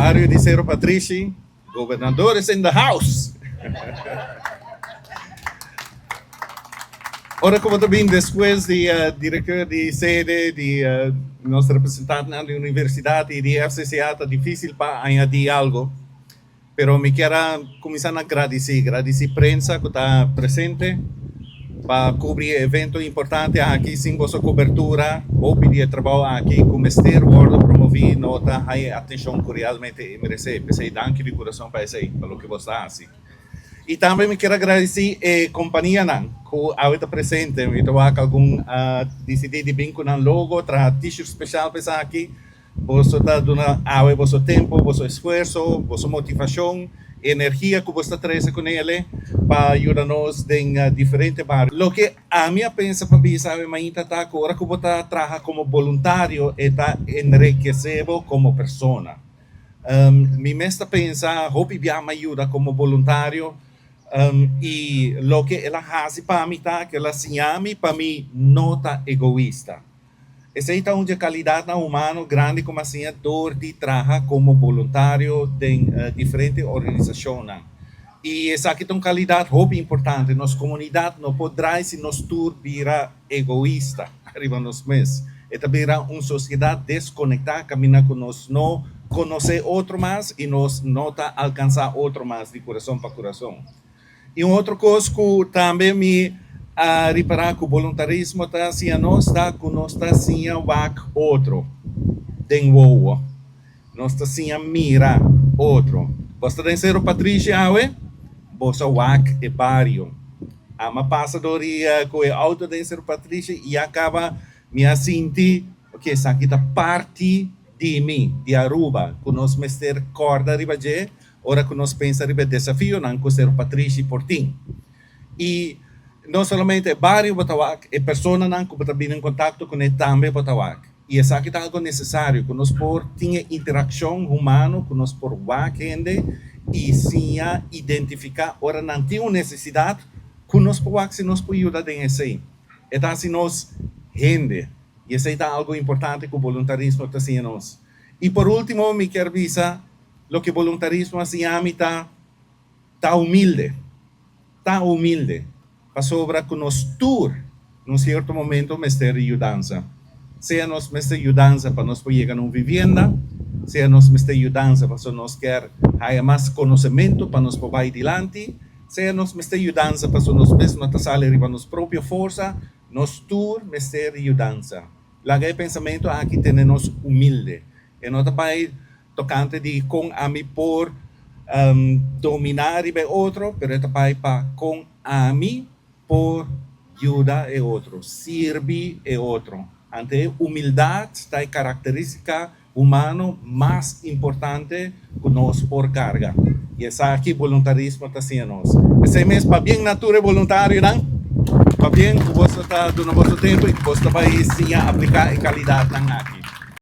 barrio de Cerro Patrici, gobernadores in the house. Ahora, como también después de director de sede, de nuestro representante en la universidad y de FCCA, está difícil para añadir algo. Pero me quiero comenzar a agradecer a prensa que está presente para cubrir eventos importantes aquí sin vuestra cobertura. O pedir trabajo aquí como Esther Ward, promover nota, hay atención que realmente merece. Pensei, danke de coração para lo que você hace. E também me quero agradecer a companhia que está presente. Então, algum decidir de bem com o logo, trazer t-shirt especial para aqui. Você está dando vosso tempo, vosso esforço, vossa motivação, energia que você traz com ele para ajudar-nos em diferentes bairros. O que a minha pensa para mim, sabe, mas está agora que você trabalha como voluntário e está enriquecido como pessoa. Me mesta pensa, hope me ajuda como voluntário. E o que ela faz para mim tá que ela ensina para mim nota egoísta. Essa é uma qualidade humana grande como assim dor de trabalhar como voluntário em diferentes organizações. E essa aqui é uma qualidade muito importante. Nossa comunidade não poderá se nos vira egoísta arriba nos meses. É também uma sociedade desconectada, caminhar com nós, não conhecer outro mais e nos não alcançar outro mais de coração para coração. E outra coisa que também me reparar que o voluntarismo está assim, nós está assim outro, tem o nós está assim mira outro. Você tem ser o Patrícia, você wak e barrio. Ama passadoria com o auto de ser o Patrícia e acaba me sentir que essa aqui está parte de mim, de Aruba, que nós mester corda riba de. Ora que nós pensamos no desafio, não que ser Patrícia por ti. E não somente barrio Botawak, e pessoas que estão vindo em contato com ele também Botawak. E isso aqui é algo necessário, que nós por ter interação humana, que nós por wakende e sim identificar, ora não tem uma necessidade, que nós por wak se nós por ajudar em isso. Então, assim, nós rende. E isso é algo importante que o voluntarismo está assim nós. E por último, me quero avisar, lo que voluntarismo assim está humilde. Está humilde. Para sobra que nos tour, num certo momento, mestre de ajudança. Seja nos mestre de ajudança para nós chegar a uma vivenda, seja nos mestre de ajudança para nós quer ter mais conhecimento para nós poder ir adiante, seja nos mestre de ajudança para nós mesmos não sair para nossa própria força, nos tour, mestre de ajudança. Lá é pensamento aqui temos humilde. E não também tocante de com a mim por dominar e outro, mas também para com a mim por ajudar e outro, servir e outro. Ante humildade é a característica humana mais importante que nós por carga. E essa aqui voluntarismo está assim nós. Esse mês para bem natura voluntário, não? Para bem que você está dando nosso tempo e que você vai sim aplicar a qualidade aqui.